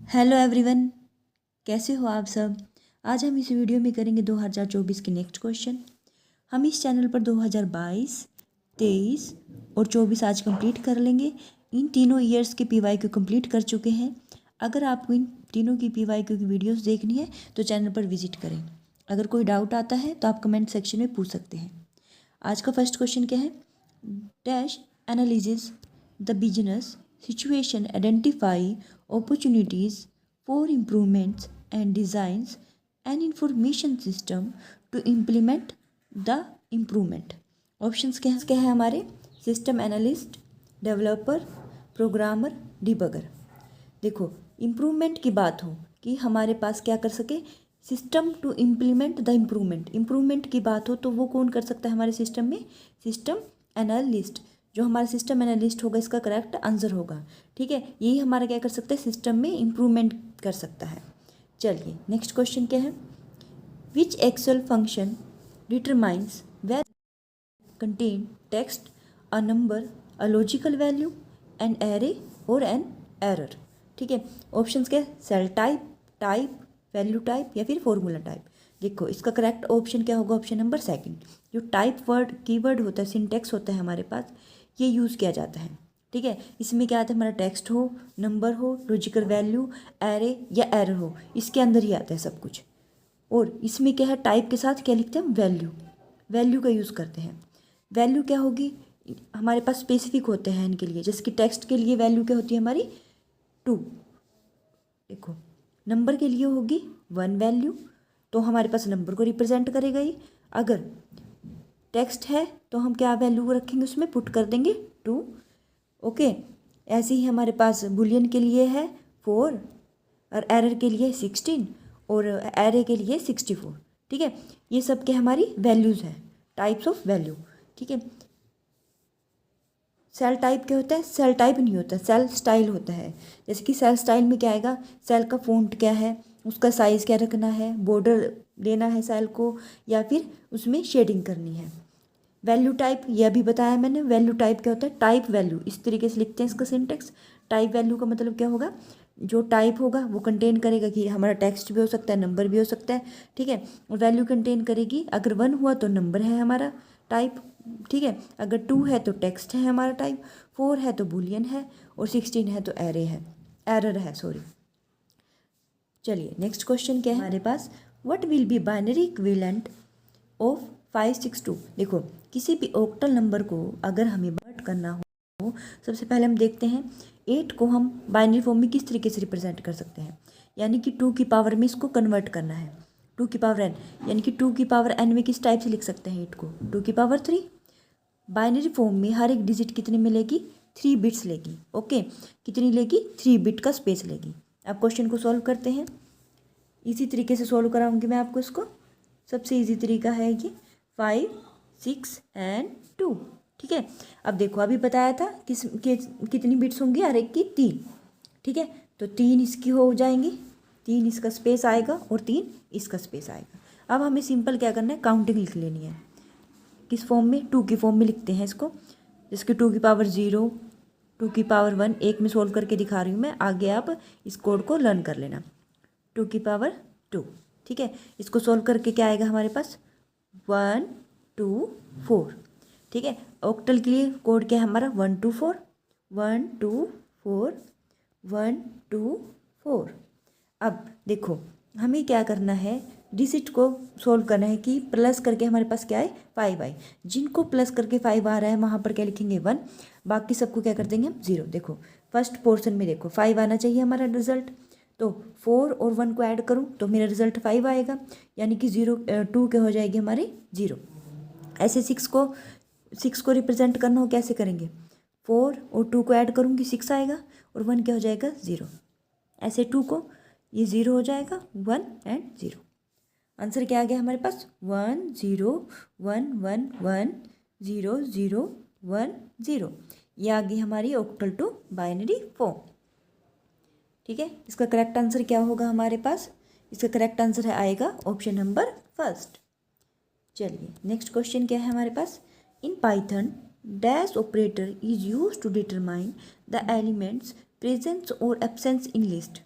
Hello everyone, कैसे हो आप सब। आज हम इस वीडियो में करेंगे 2024 के नेक्स्ट क्वेश्चन। हम इस चैनल पर 2022, 23 और 24 आज कंप्लीट कर लेंगे। इन तीनों ईयर्स के PYQ कंप्लीट कर चुके हैं। अगर आपको इन तीनों की PYQ की वीडियोस देखनी है तो चैनल पर विजिट करें। अगर कोई डाउट आता है तो आप कमेंट सेक्शन में पूछ सकते हैं। आज का फर्स्ट क्वेश्चन क्या है। Dash analysis the business situation, identify opportunities for improvements and designs an information system to implement the improvement. Options क्या है हमारे। System analyst, developer, programmer, debugger. देखो, इम्प्रूवमेंट की बात हो कि हमारे पास क्या कर सके, system to implement the improvement की बात हो तो वो कौन कर सकता है हमारे सिस्टम में। System analyst. जो हमारा सिस्टम एनालिस्ट होगा इसका करेक्ट आंसर होगा। ठीक है, यही हमारा क्या कर सकता है, सिस्टम में इम्प्रूवमेंट कर सकता है। चलिए नेक्स्ट क्वेश्चन क्या है। Which Excel function determines where contain text, a number, a logical value, an array और एन एरर। ठीक है, ऑप्शंस क्या है, सेल टाइप, वैल्यू टाइप या फिर फॉर्मूला टाइप। देखो इसका करेक्ट ऑप्शन क्या होगा, ऑप्शन नंबर सेकंड। जो टाइप वर्ड कीवर्ड होता है, सिंटेक्स होता है हमारे पास, ये यूज़ किया जाता है। ठीक है, इसमें क्या आता है, हमारा टेक्स्ट हो, नंबर हो, लॉजिकल वैल्यू, एरे या एरर हो, इसके अंदर ही आता है सब कुछ। और इसमें क्या है, टाइप के साथ क्या लिखते हैं, वैल्यू का यूज़ करते हैं। वैल्यू क्या होगी, हमारे पास स्पेसिफिक होते हैं इनके लिए। जैसे कि टेक्स्ट के लिए वैल्यू क्या होती है हमारी 2। देखो नंबर के लिए होगी 1 वैल्यू, तो हमारे पास नंबर को रिप्रेजेंट करेगा ये। अगर टेक्स्ट है तो हम क्या वैल्यू रखेंगे, उसमें पुट कर देंगे 2। ओके, ऐसे ही हमारे पास बुलियन के लिए है 4 और एरर के लिए 16 और एरे के लिए 64। ठीक है, ये सब के हमारी वैल्यूज़ है, टाइप्स ऑफ वैल्यू। ठीक है, सेल टाइप क्या होता है, सेल टाइप नहीं होता, सेल स्टाइल होता है। जैसे कि सेल स्टाइल में क्या आएगा, सेल का फ़ॉन्ट क्या है, उसका साइज़ क्या रखना है, बॉर्डर देना है सेल को या फिर उसमें शेडिंग करनी है। वैल्यू टाइप यह भी बताया मैंने। वैल्यू टाइप क्या होता है, टाइप वैल्यू, इस तरीके से लिखते हैं इसका सिंटेक्स। टाइप वैल्यू का मतलब क्या होगा, जो टाइप होगा वो कंटेन करेगा कि हमारा टेक्स्ट भी हो सकता है, नंबर भी हो सकता है। ठीक है, और वैल्यू कंटेन करेगी, अगर 1 हुआ तो नंबर है हमारा टाइप। ठीक है, अगर 2 है तो टेक्स्ट है हमारा टाइप, 4 है तो बुलियन है और 16 है तो एरर है सॉरी। चलिए नेक्स्ट क्वेश्चन क्या है हमारे पास। What will be binary equivalent of 562। देखो किसी भी ऑक्टल नंबर को अगर हमें कन्वर्ट करना हो, सबसे पहले हम देखते हैं 8 को हम बाइनरी फॉर्म में किस तरीके से रिप्रेजेंट कर सकते हैं। यानी कि 2 की पावर में इसको कन्वर्ट करना है, 2 की पावर n, यानी कि 2 की पावर n में किस टाइप से लिख सकते हैं 8 को, 2 की पावर 3। बाइनरी फॉर्म में हर एक डिजिट कितनी मिलेगी, 3 बिट्स लेगी। ओके, कितनी लेगी, 3 बिट का स्पेस लेगी। अब क्वेश्चन को सॉल्व करते हैं, इसी तरीके से सॉल्व कराऊंगी मैं आपको इसको। सबसे इजी तरीका है ये 5, 6 एंड 2। ठीक है, अब देखो अभी बताया था कितनी बिट्स होंगी, हर एक की 3। ठीक है, तो 3 इसकी हो जाएंगी, 3 इसका स्पेस आएगा और 3 इसका स्पेस आएगा। अब हमें सिंपल क्या करना है, काउंटिंग लिख लेनी है। किस फॉर्म में, 2 की फॉर्म में लिखते हैं इसको। जिसकी 2 की पावर 0, 2 की पावर 1, एक में सोल्व करके दिखा रही हूँ मैं, आगे आप इस कोड को लर्न कर लेना। 2 की पावर 2। ठीक है, इसको सोल्व करके क्या आएगा हमारे पास, 1 2 4। ठीक है, ऑक्टल के लिए कोड क्या है हमारा, 1 2 4, 1 2 4, 1 2 4। अब देखो हमें क्या करना है, डिजिट को सोल्व करना है कि प्लस करके हमारे पास क्या है, 5 आए। जिनको प्लस करके 5 आ रहा है वहाँ पर क्या लिखेंगे, 1, बाकी सबको क्या कर देंगे हम 0। देखो फर्स्ट पोर्शन में देखो 5 आना चाहिए हमारा रिजल्ट, तो 4 और 1 को ऐड करूँ तो मेरा रिजल्ट 5 आएगा, यानी कि 2 क्या हो जाएगी हमारी 0। ऐसे 6 को रिप्रेजेंट करना हो कैसे करेंगे, 4 और 2 को ऐड करूँगी 6 आएगा और 1 क्या हो जाएगा 0। ऐसे 2 को ये 0 हो जाएगा, 1 एंड 0। आंसर क्या आ गया हमारे पास, 1 0 1 1 1 0 0 1 0। ये आ गई हमारी ऑक्टल टू बाइनरी फॉर्म। ठीक है, इसका करेक्ट आंसर क्या होगा हमारे पास, इसका करेक्ट आंसर है आएगा ऑप्शन नंबर फर्स्ट। चलिए नेक्स्ट क्वेश्चन क्या है हमारे पास। In Python dash operator is use to determine the elements presence और एब्सेंस इन लिस्ट।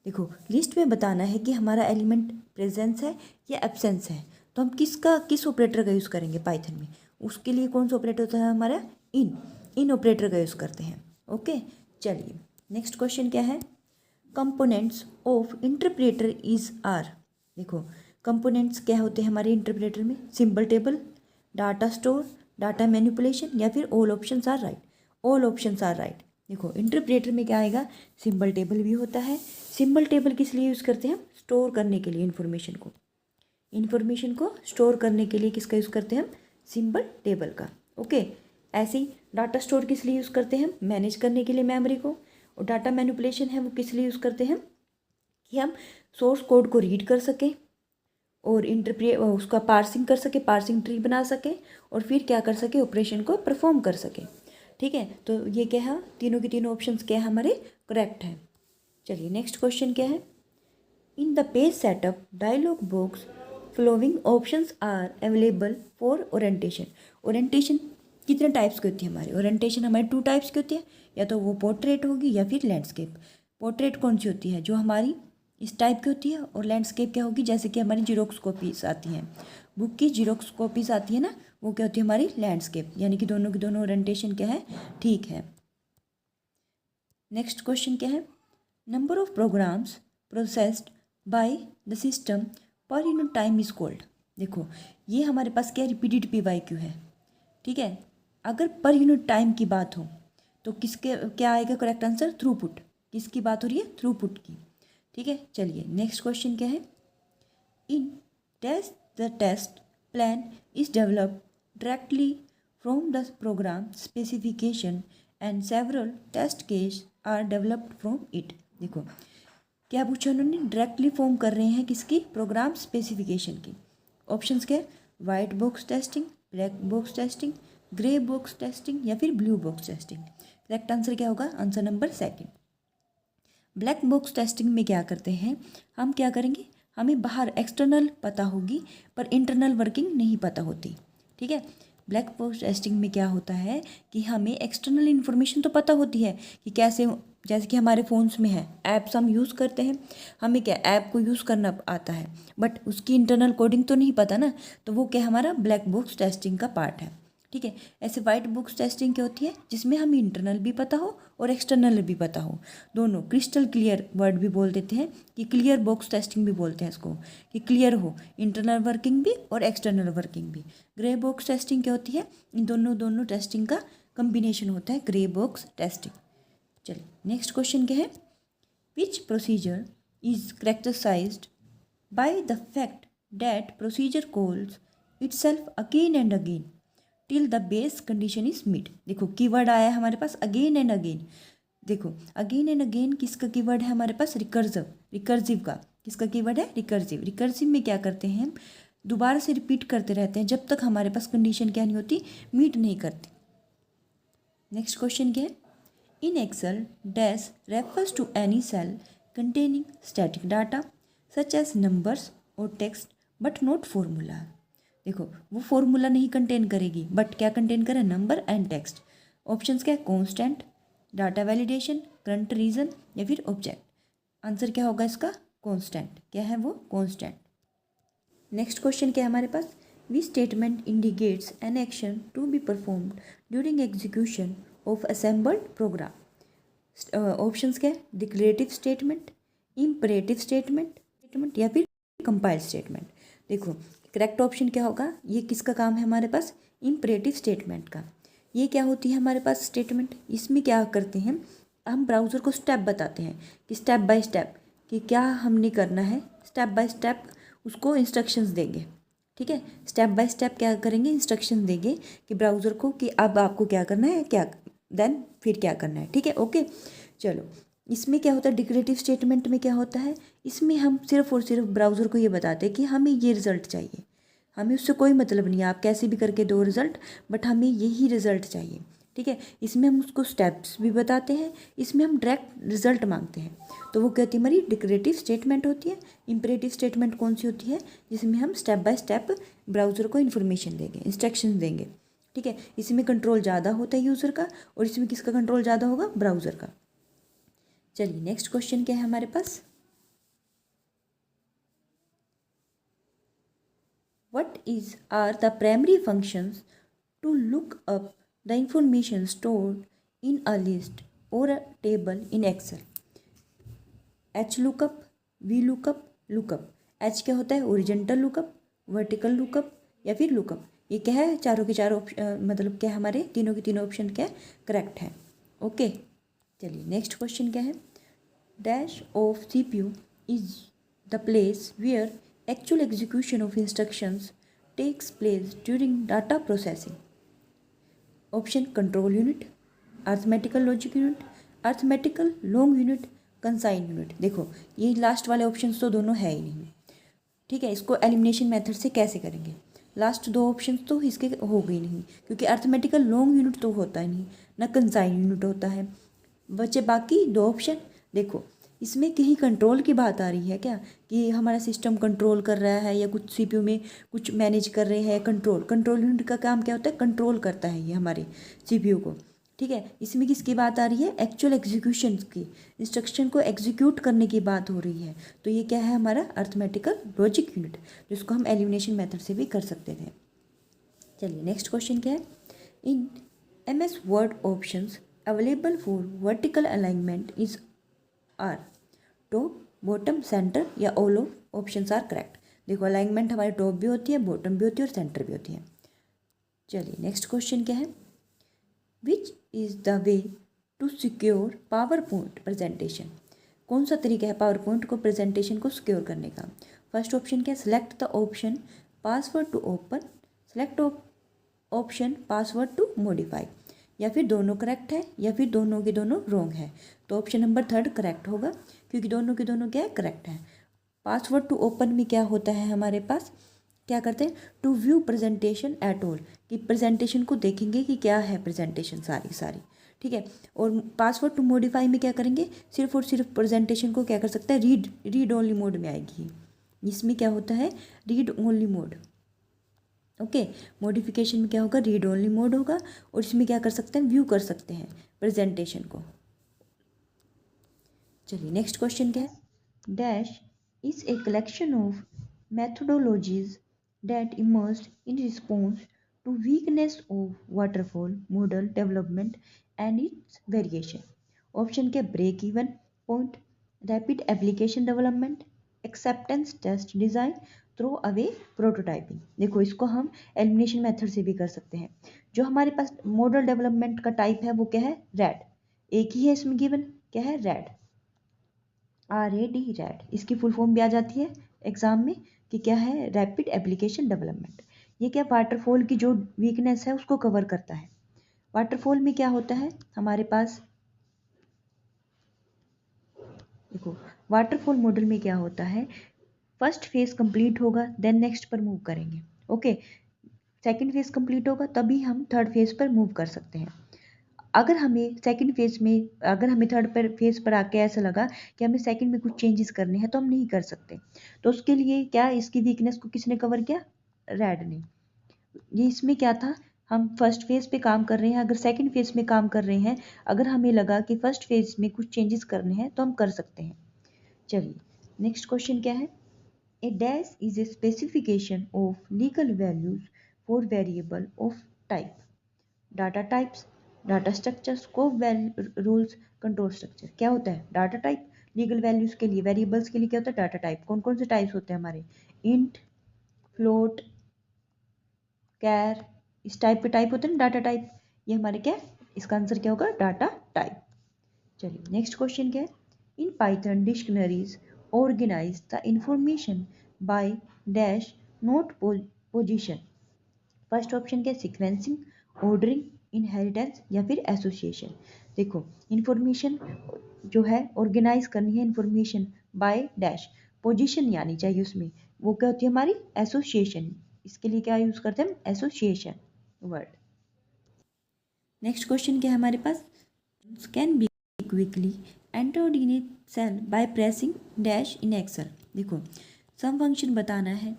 देखो लिस्ट में बताना है कि हमारा एलिमेंट प्रेजेंस है या एब्सेंस है, तो हम किस ऑपरेटर का यूज़ करेंगे पाइथन में। उसके लिए कौन सा ऑपरेटर होता है हमारा, इन ऑपरेटर का यूज़ करते हैं। ओके, चलिए नेक्स्ट क्वेश्चन क्या है, components of interpreter is are. देखो कंपोनेंट्स क्या होते हैं हमारे इंटरप्रेटर में, symbol table, data store, data manipulation या फिर all options are right. All options are right. देखो इंटरप्रेटर में क्या आएगा, सिंबल टेबल भी होता है। सिंबल टेबल किस लिए यूज़ करते हैं हम, स्टोर करने के लिए इन्फॉर्मेशन को स्टोर करने के लिए किसका यूज़ करते हैं हम, सिंबल टेबल का। ओके, ऐसे ही डाटा स्टोर किस लिए यूज़ करते हैं हम, मैनेज करने के लिए मेमोरी को। और डाटा मैनिपुलेशन है वो किस लिए यूज़ करते हैं हम, कि हम सोर्स कोड को रीड कर सकें और उसका पार्सिंग कर सके, पार्सिंग ट्री बना सके और फिर क्या कर सके, ऑपरेशन को परफॉर्म कर सके। ठीक है, तो ये क्या है, तीनों के तीनों ऑप्शंस क्या है हमारे, करेक्ट है। चलिए नेक्स्ट क्वेश्चन क्या है, in the page setup dialog box following options are available for orientation. Orientation कितने टाइप्स की होती है हमारी, ओरिएंटेशन हमारी 2 टाइप्स की होती है, या तो वो पोर्ट्रेट होगी या फिर लैंडस्केप। पोर्ट्रेट कौन सी होती है, जो हमारी इस टाइप की होती है, और लैंडस्केप क्या होगी, जैसे कि हमारी जीरोक्स कॉपीज आती हैं, बुक की जीरोक्स कॉपीज आती है ना, वो क्या होती है हमारी लैंडस्केप। यानी कि दोनों की दोनों ओरिएंटेशन क्या है, ठीक है। नेक्स्ट क्वेश्चन क्या है, number of programs processed by the system per unit time is called. देखो ये हमारे पास क्या रिपीटेड PYQ है। ठीक है, अगर पर यूनिट टाइम की बात हो तो किसके क्या आएगा करेक्ट आंसर, थ्रूपुट। किसकी बात हो रही है, थ्रूपुट की। ठीक है, चलिए नेक्स्ट क्वेश्चन क्या है, in test the test plan is developed directly from the program specification and several test case are developed from it. देखो क्या पूछा उन्होंने, डायरेक्टली फॉर्म कर रहे हैं किसकी, प्रोग्राम स्पेसिफिकेशन की। ऑप्शंस क्या है, white box testing, black box testing, grey box testing या फिर blue box testing. Correct answer क्या होगा, answer number 2। Black box testing में क्या करते हैं, हम क्या करेंगे, हमें बाहर एक्सटर्नल पता होगी पर इंटरनल वर्किंग नहीं पता होती। ठीक है, ब्लैक बॉक्स टेस्टिंग में क्या होता है कि हमें एक्सटर्नल इन्फॉर्मेशन तो पता होती है कि कैसे, जैसे कि हमारे फ़ोन्स में है ऐप्स हम यूज़ करते हैं, हमें क्या ऐप को यूज़ करना आता है, बट उसकी इंटरनल कोडिंग तो नहीं पता ना, तो वो क्या हमारा ब्लैक बॉक्स टेस्टिंग का पार्ट है। ठीक है, ऐसे वाइट बॉक्स टेस्टिंग क्या होती है, जिसमें हमें इंटरनल भी पता हो और एक्सटर्नल भी पता हो, दोनों क्रिस्टल क्लियर वर्ड भी बोल देते हैं, कि क्लियर बॉक्स टेस्टिंग भी बोलते हैं इसको, कि क्लियर हो इंटरनल वर्किंग भी और एक्सटर्नल वर्किंग भी। ग्रे बॉक्स टेस्टिंग क्या होती है, इन दोनों टेस्टिंग का कम्बिनेशन होता है ग्रे बॉक्स टेस्टिंग। चलिए नेक्स्ट क्वेश्चन क्या है, which procedure is characterised by the fact that procedure calls itself again and again till the base condition is meet. देखो कीवर्ड आया है हमारे पास अगेन एंड अगेन। देखो अगेन एंड अगेन किसका कीवर्ड है हमारे पास, रिकर्सिव का। किसका कीवर्ड है, रिकर्सिव में क्या करते हैं हम, दोबारा से रिपीट करते रहते हैं जब तक हमारे पास कंडीशन क्या नहीं होती, मीट नहीं करती। नेक्स्ट क्वेश्चन क्या है, in Excel dash refers to any cell containing static data such as numbers और टेक्स्ट बट नॉट फॉर्मूला। देखो वो फॉर्मूला नहीं कंटेन करेगी, बट क्या कंटेन करे, नंबर एंड टेक्स्ट। ऑप्शंस क्या है, constant, data validation, current region या फिर ऑब्जेक्ट। आंसर क्या होगा इसका, कॉन्स्टेंट। क्या है वो, कॉन्स्टेंट। नेक्स्ट क्वेश्चन क्या है हमारे पास, we statement indicates an action to be performed during execution of assembled program. Options क्या है, डिक्लेरेटिव स्टेटमेंट, इम्परेटिव स्टेटमेंट या फिर कंपाइल स्टेटमेंट। देखो करेक्ट ऑप्शन क्या होगा, ये किसका काम है हमारे पास, इम्परेटिव स्टेटमेंट का। ये क्या होती है हमारे पास स्टेटमेंट, इसमें क्या करते हैं हम ब्राउज़र को स्टेप बताते हैं कि स्टेप बाय स्टेप कि क्या हमने करना है, स्टेप बाय स्टेप उसको इंस्ट्रक्शंस देंगे। ठीक है, स्टेप बाय स्टेप क्या करेंगे, इंस्ट्रक्शन देंगे कि ब्राउज़र को कि अब आपको क्या करना है, क्या देन फिर क्या करना है। ठीक है, ओके। चलो इसमें क्या होता है, डिक्लेरेटिव स्टेटमेंट में क्या होता है, इसमें हम सिर्फ और सिर्फ ब्राउज़र को ये बताते हैं कि हमें ये रिज़ल्ट चाहिए, हमें उससे कोई मतलब नहीं है आप कैसे भी करके दो रिज़ल्ट, बट हमें यही रिज़ल्ट चाहिए। ठीक है, इसमें हम उसको स्टेप्स भी बताते हैं, इसमें हम डायरेक्ट रिजल्ट मांगते हैं, तो वो कहती है हमारी डिक्लेरेटिव स्टेटमेंट होती है। इम्परेटिव स्टेटमेंट कौन सी होती है, जिसमें हम स्टेप बाय स्टेप ब्राउज़र को इन्फॉर्मेशन देंगे, इंस्ट्रक्शन देंगे। ठीक है, इसमें कंट्रोल ज़्यादा होता है यूज़र का, और इसमें किसका कंट्रोल ज़्यादा होगा, ब्राउज़र का। चलिए नेक्स्ट क्वेश्चन क्या है हमारे पास, What are the primary functions to look up the information stored in a list or a table in Excel? H lookup, V lookup, lookup. H क्या होता है? ओरिजेंटल लुकअप, वर्टिकल लुकअप या फिर lookup. ये क्या है? चारों के चारों मतलब क्या हमारे तीनों के तीनों ऑप्शन क्या करेक्ट है. ओके, चलिए नेक्स्ट क्वेश्चन क्या है. Dash of CPU is the place where actual execution of instructions takes place during data processing. Option control unit, arithmetical logic unit, arithmetical long unit, consign unit. देखो ये last वाले options तो दोनों है ही नहीं. ठीक है, इसको एलिमिनेशन मेथड से कैसे करेंगे. लास्ट दो ऑप्शंस तो इसके हो गई नहीं, क्योंकि अर्थमेटिकल लॉन्ग यूनिट तो होता ही नहीं, ना कंसाइन यूनिट होता है. बचे बाकी दो ऑप्शन. देखो इसमें कहीं कंट्रोल की बात आ रही है क्या, कि हमारा सिस्टम कंट्रोल कर रहा है या कुछ CPU में कुछ मैनेज कर रहे हैं. कंट्रोल यूनिट का काम क्या होता है? कंट्रोल करता है ये हमारे CPU को. ठीक है, इसमें किसकी बात आ रही है? एक्चुअल एग्जीक्यूशन की, इंस्ट्रक्शन को एग्जीक्यूट करने की बात हो रही है. तो ये क्या है? हमारा अर्थमेटिकल लॉजिक यूनिट, जिसको हम एलिमिनेशन मेथड से भी कर सकते थे. चलिए नेक्स्ट क्वेश्चन क्या है. In MS word options available for vertical alignment is are top, bottom, center या all of options are correct. देखो अलाइनमेंट हमारे टॉप भी होती है, बॉटम भी होती है और सेंटर भी होती है. चलिए नेक्स्ट क्वेश्चन क्या है. Which is the way to secure PowerPoint presentation. कौन सा तरीका है पावर पॉइंट को प्रेजेंटेशन को सिक्योर करने का. फर्स्ट ऑप्शन क्या है? Select the option password to open, select option password to modify. या फिर दोनों करेक्ट है या फिर दोनों के दोनों रॉन्ग है. तो ऑप्शन नंबर थर्ड करेक्ट होगा, क्योंकि दोनों के दोनों क्या है? करेक्ट है. पासवर्ड टू ओपन में क्या होता है हमारे पास? क्या करते हैं? To view presentation at all, कि प्रेजेंटेशन को देखेंगे कि क्या है प्रेजेंटेशन सारी. ठीक है, और पासवर्ड टू मॉडिफाई में क्या करेंगे? सिर्फ और सिर्फ प्रेजेंटेशन को क्या कर सकते हैं? रीड ओनली मोड में आएगी. इसमें क्या होता है? Read only mode. Okay, modification में क्या होगा? रीड ओनली मोड होगा. और इसमें क्या कर सकते हैं? व्यू कर सकते हैं प्रेजेंटेशन को. चलिए नेक्स्ट क्वेश्चन क्या है. Dash is a collection of methodologies that emerged in response to weakness of waterfall model development and its variation. Option के break even point, rapid application development, acceptance test design, throw away prototyping. देखो इसको हम elimination method से भी कर सकते हैं. जो हमारे पास मॉडल डेवलपमेंट का टाइप है वो क्या है? रैड. एक ही है इसमें गिवन, क्या है? Red, RAD, red. इसकी फुल फॉर्म भी आ जाती है एग्जाम में कि क्या है? Rapid application development. ये क्या वाटरफॉल की जो वीकनेस है उसको कवर करता है. वाटरफॉल में क्या होता है हमारे पास? देखो वाटरफॉल मॉडल में क्या होता है? फर्स्ट फेज कंप्लीट होगा देन नेक्स्ट पर मूव करेंगे. ओके, सेकंड फेज कंप्लीट होगा तभी हम थर्ड फेज पर मूव कर सकते हैं. अगर हमें सेकंड फेज में, अगर हमें थर्ड फेज पर आके ऐसा लगा कि हमें सेकंड में कुछ चेंजेस करने हैं तो हम नहीं कर सकते. तो उसके लिए क्या, इसकी वीकनेस को किसने कवर किया? रैड ने. ये इसमें क्या था? हम फर्स्ट फेज पे काम कर रहे हैं, अगर सेकंड फेज में काम कर रहे हैं, अगर हमें लगा कि फर्स्ट फेज में कुछ चेंजेस करने हैं तो हम कर सकते हैं. चलिए नेक्स्ट क्वेश्चन क्या है. A dash is a specification of legal values for variable of type, data types, data structure, scope rules, control structure. क्या होता है? Data type. लीगल वैल्यूज के लिए, वेरिएबल्स के लिए क्या होता है? Data type. कौन कौन से टाइप्स होते हैं हमारे? इंट, फ्लोट, कैर. इस टाइप के टाइप होते हैं ना डाटा टाइप. ये हमारे क्या है? इसका आंसर क्या होगा? Data type. चलिए नेक्स्ट क्वेश्चन क्या है. In Python dictionaries organize the information by dash not position. First option क्या है? सिक्वेंसिंग, ऑर्डरिंग, इनहेरिटेंस या फिर एसोसिएशन. देखो इंफॉर्मेशन जो है ऑर्गेनाइज करनी है इंफॉर्मेशन बाय डैश, पोजीशन नहीं आनी चाहिए उसमें. वो क्या होती है हमारी? एसोसिएशन. इसके लिए क्या यूज करते हैं हम? Association word. नेक्स्ट क्वेश्चन क्या है हमारे पास. Can be quickly entered in a cell by pressing dash in Excel. देखो सम फंक्शन बताना है.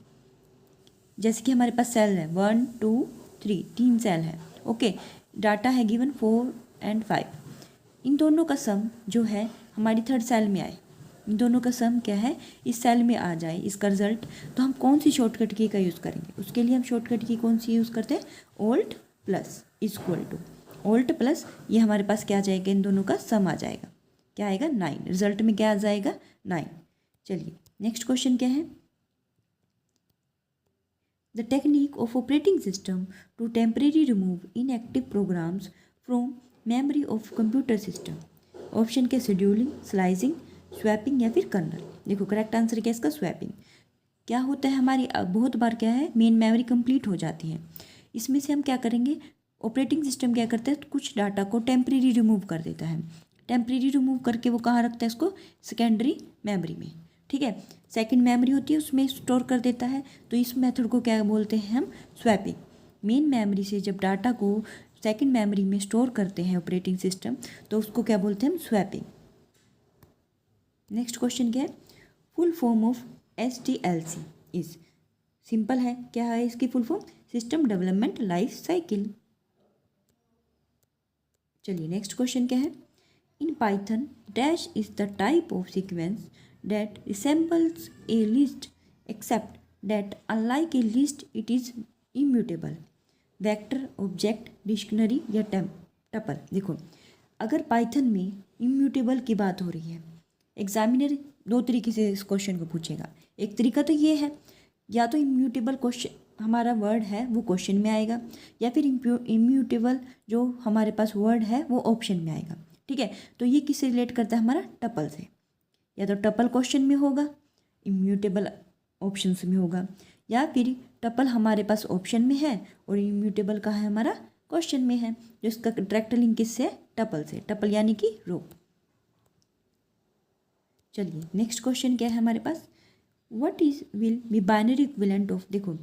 जैसे कि हमारे पास सेल है 1 2 3, 3 सेल है. ओके, डाटा है गिवन 4 और 5. इन दोनों का सम जो है हमारी थर्ड सेल में आए. इन दोनों का सम क्या है इस सेल में आ जाए इसका रिजल्ट, तो हम कौन सी शॉर्टकट की का यूज़ करेंगे? उसके लिए हम शॉर्टकट की कौन सी यूज़ करते हैं? Alt plus equal to alt plus, ये हमारे पास क्या आ जाएगा, इन दोनों का सम आ जाएगा, क्या आएगा 9, रिजल्ट में क्या आ जाएगा 9। चलिए नेक्स्ट क्वेश्चन क्या है, the technique of operating system to temporary remove inactive programs from memory of computer system. Option के शेड्यूलिंग, स्लाइसिंग, स्वैपिंग या फिर कर्नल। देखो करेक्ट आंसर क्या है इसका, स्वैपिंग। क्या होता है हमारी बहुत बार क्या है मेन मेमोरी कंप्लीट हो जाती है, इसमें से हम क्या करेंगे, ऑपरेटिंग सिस्टम क्या करता है कुछ डाटा को टेम्परेरी रिमूव कर देता है, टेम्परेरी रिमूव करके वो कहाँ रखता है इसको, सेकेंडरी मेमोरी में, ठीक है। सेकंड मेमोरी होती है उसमें स्टोर कर देता है, तो इस मेथड को क्या बोलते हैं हम, स्वैपिंग। मेन मेमोरी से जब डाटा को सेकंड मेमोरी में स्टोर करते हैं ऑपरेटिंग सिस्टम, तो उसको क्या बोलते हैं हम, स्वैपिंग। नेक्स्ट क्वेश्चन क्या है, full form of SDLC is, simple है, क्या है इसकी full form, system development life cycle. चलिए नेक्स्ट क्वेश्चन क्या है, in Python dash is the type of sequence that resembles a list except that unlike a list it is immutable, vector, object, dictionary या tuple. देखो अगर Python में immutable की बात हो रही है, एग्जामिनर दो तरीके से इस क्वेश्चन को पूछेगा। एक तरीका तो ये है, या तो इम्यूटेबल क्वेश्चन हमारा वर्ड है वो क्वेश्चन में आएगा, या फिर इम्यूटेबल जो हमारे पास वर्ड है वो ऑप्शन में आएगा, ठीक है। तो ये किससे रिलेट करता है, हमारा टपल से, या तो टपल क्वेश्चन में होगा, इम्यूटेबल ऑप्शंस में होगा, या फिर टपल हमारे पास ऑप्शन में है और इम्यूटेबल का है हमारा क्वेश्चन में है, जो इसका डायरेक्ट लिंक किससे, टपल से, टपल यानी कि रो। चलिए नेक्स्ट क्वेश्चन क्या है हमारे पास, what is will be binary equivalent of, देखो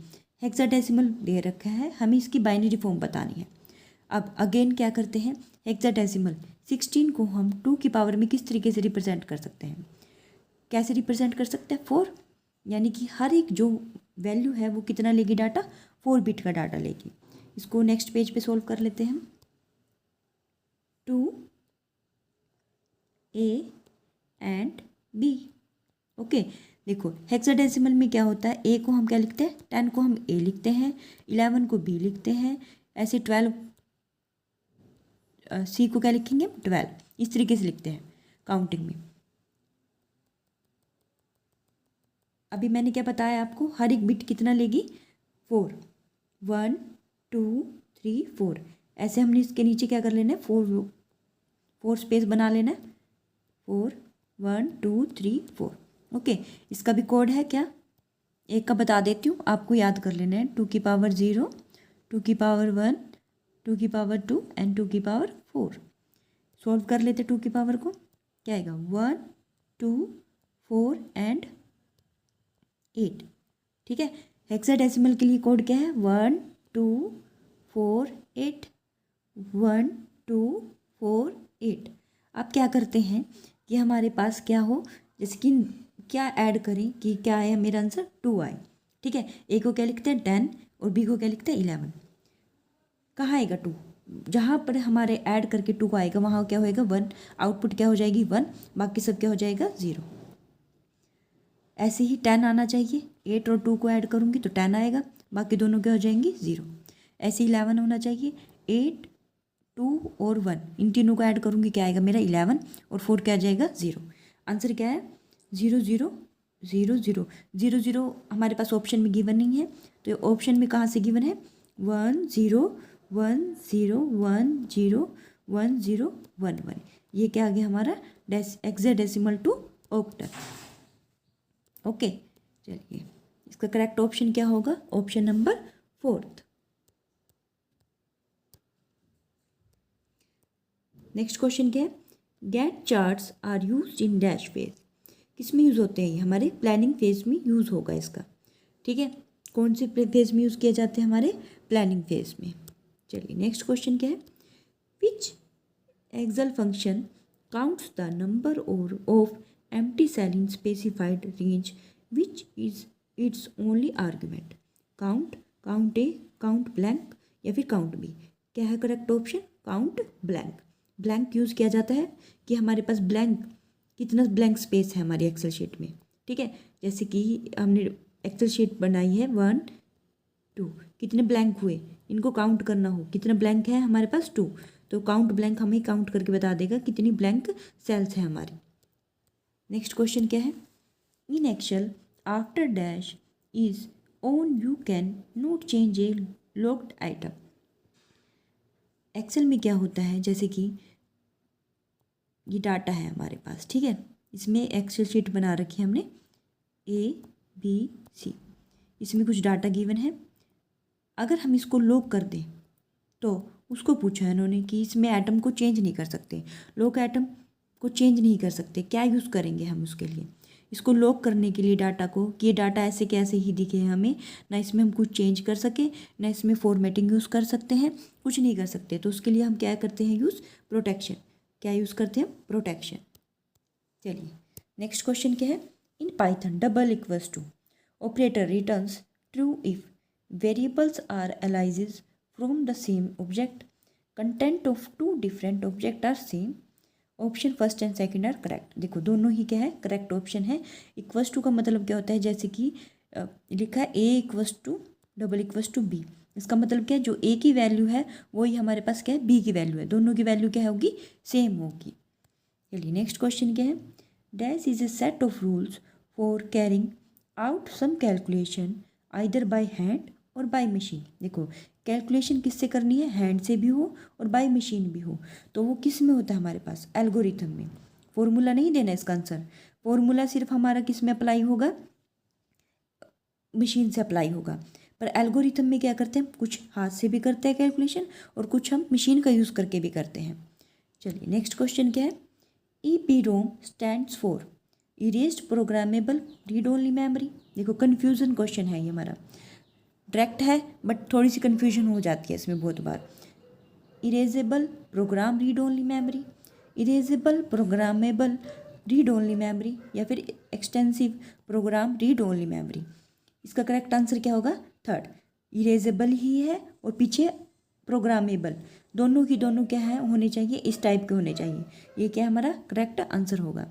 हेक्साडेसिमल दे रखा है, हमें इसकी बाइनरी फॉर्म बतानी है। अब अगेन क्या करते हैं, हेक्साडेसिमल 16 को हम 2 की पावर में किस तरीके से रिप्रेजेंट कर सकते हैं, कैसे रिप्रेजेंट कर सकते हैं, 4, यानी कि हर एक जो वैल्यू है वो कितना लेगी डाटा, 4 बिट का डाटा लेगी। इसको नेक्स्ट पेज पे सोल्व कर लेते हैं हम, 2A एंड B। ओके देखो हेक्साडेसिमल में क्या होता है, A को हम क्या लिखते हैं, 10 को हम A लिखते हैं, 11 को B लिखते हैं, ऐसे 12 C को क्या लिखेंगे, 12, इस तरीके से लिखते हैं काउंटिंग में। अभी मैंने क्या बताया आपको, हर एक बिट कितना लेगी, 4, 1 2 3 4, ऐसे हमने इसके नीचे क्या कर लेना है, 4 स्पेस बना लेना है, 4 1 2 3 4। ओके इसका भी कोड है क्या, एक का बता देती हूँ, आपको याद कर लेना है, 2 की पावर 0, 2 की पावर 1, 2 की पावर 2 एंड 2 की पावर 4। सॉल्व कर लेते 2 की पावर को, क्या आएगा, 1 2 4 एंड 8, ठीक है। हेक्साडेसिमल के लिए कोड क्या है, 1 2 4 8, 1 2 4 8। अब क्या करते हैं कि हमारे पास क्या हो, जैसे कि क्या ऐड करें कि क्या आया, मेरा आंसर 2 आए, ठीक है। ए को क्या लिखते हैं 10 और बी को क्या लिखते हैं 11। कहाँ आएगा 2, जहाँ पर हमारे ऐड करके 2 आएगा वहाँ क्या होएगा 1, आउटपुट क्या हो जाएगी 1, बाकी सब क्या हो जाएगा 0। ऐसे ही 10 आना चाहिए, 8 और 2 को ऐड करूँगी तो 10 आएगा, बाकी दोनों क्या हो जाएंगी 0। ऐसे ही 11 होना चाहिए, 8 2 और 1 इन तीनों को ऐड करूँगी क्या आएगा मेरा 11 और 4 क्या आ जाएगा 0। आंसर क्या है 0 0 0 0 0 0। हमारे पास ऑप्शन में गिवन नहीं है, तो ऑप्शन में कहाँ से गिवन है, 1 0 1 0 1 0 1 0 1 1। ये क्या आ गया हमारा हेक्साडेसिमल टू ऑक्टल। ओके चलिए इसका करेक्ट ऑप्शन क्या होगा, ऑप्शन नंबर 4। नेक्स्ट क्वेश्चन क्या है, Gantt charts are used in dash phase, किस में यूज़ होते हैं, ये हमारे प्लानिंग फेज में यूज़ होगा इसका, ठीक है। कौन से फेज में यूज़ किए जाते हैं, हमारे प्लानिंग फेज में। चलिए नेक्स्ट क्वेश्चन क्या है, which Excel function counts the number और of empty cell in specified range which is its only argument, count, count A, count blank या फिर काउंट बी। क्या है correct option, count blank. Blank use किया जाता है कि हमारे पास ब्लैंक कितना ब्लैंक स्पेस है हमारी एक्सेल शीट में, ठीक है। जैसे कि हमने एक्सेल शीट बनाई है 1 2, कितने ब्लैंक हुए इनको काउंट करना हो, कितना ब्लैंक है हमारे पास 2, तो काउंट ब्लैंक हमें काउंट करके बता देगा कितनी ब्लैंक सेल्स है हमारी। नेक्स्ट क्वेश्चन क्या है, in Excel after dash is on you can not change a locked item. Excel में क्या होता है, जैसे कि ये डाटा है हमारे पास, ठीक है। इसमें एक्सेल शीट बना रखी है हमने ABC, इसमें कुछ डाटा गिवन है। अगर हम इसको लॉक कर दें तो उसको पूछा है इन्होंने कि इसमें एटम को चेंज नहीं कर सकते, लॉक एटम को चेंज नहीं कर सकते, क्या यूज़ करेंगे हम उसके लिए। इसको लॉक करने के लिए डाटा को, कि ये डाटा ऐसे कैसे ही दिखे हमें, ना इसमें हम कुछ चेंज कर सके, ना इसमें फॉर्मेटिंग यूज़ कर सकते हैं, कुछ नहीं कर सकते, तो उसके लिए हम क्या करते हैं यूज़, प्रोटेक्शन। क्या यूज़ करते हैं, प्रोटेक्शन। चलिए नेक्स्ट क्वेश्चन क्या है, in Python double equals to operator returns true if variables are aliases from the same object, content of two different object are same, option first and second are correct. देखो दोनों ही क्या है, correct option है। Equals to का मतलब क्या होता है, जैसे कि लिखा है a equals to double equals to b, इसका मतलब क्या है, जो ए की वैल्यू है वही हमारे पास क्या है, बी की वैल्यू है, दोनों की वैल्यू क्या होगी, सेम होगी। चलिए नेक्स्ट क्वेश्चन क्या है, dash is a set of rules for carrying out some calculation either by hand और बाय मशीन। देखो कैलकुलेशन किससे करनी है, हैंड से भी हो और बाय मशीन भी हो, तो वो किस में होता है हमारे पास, एल्गोरिथम में। फॉर्मूला नहीं देना इसका आंसर, फॉर्मूला सिर्फ हमारा किस में अप्लाई होगा, मशीन से अप्लाई होगा। पर एल्गोरिथम में क्या करते हैं, कुछ हाथ से भी करते हैं कैलकुलेशन और कुछ हम मशीन का यूज़ करके भी करते हैं। चलिए नेक्स्ट क्वेश्चन क्या है, EPROM stands for erased programmable read only memory. देखो कन्फ्यूज़न क्वेश्चन है ये हमारा, डायरेक्ट है बट थोड़ी सी कन्फ्यूजन हो जाती है इसमें बहुत बार। Erasable program read only memory, erasable programmable read only memory, या फिर extensive program read only memory. इसका करेक्ट आंसर क्या होगा, थर्ड, इरेजेबल ही है और पीछे प्रोग्रामेबल, दोनों की दोनों क्या है, होने चाहिए इस टाइप के होने चाहिए, ये क्या हमारा करेक्ट आंसर होगा।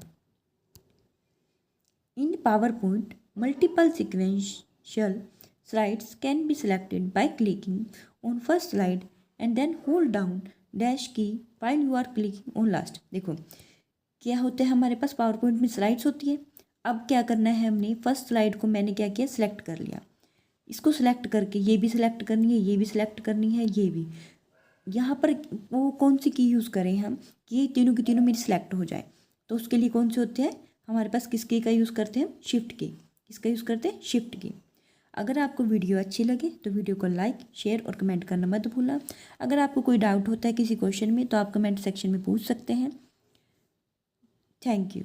In PowerPoint multiple sequential slides can be selected by clicking on first slide and then hold down dash key while you are clicking on last। देखो क्या होता है हमारे पास पावर पॉइंट में स्लाइड्स होती है। अब क्या करना है, हमने फर्स्ट स्लाइड को मैंने क्या किया, सिलेक्ट कर लिया, इसको सिलेक्ट करके ये भी सिलेक्ट करनी है, ये भी सिलेक्ट करनी है, ये भी। यहाँ पर वो कौन सी की यूज़ करें हम, कि ये तीनों की तीनों मेरी सिलेक्ट हो जाए, तो उसके लिए कौन से होते हैं हमारे पास, किस की का यूज़ करते हैं, शिफ्ट की। किसका यूज़ करते हैं, शिफ्ट की। अगर आपको वीडियो अच्छी लगे तो वीडियो को लाइक शेयर और कमेंट करना मत भूलना। अगर आपको कोई डाउट होता है किसी क्वेश्चन में तो आप कमेंट सेक्शन में पूछ सकते हैं। Thank you.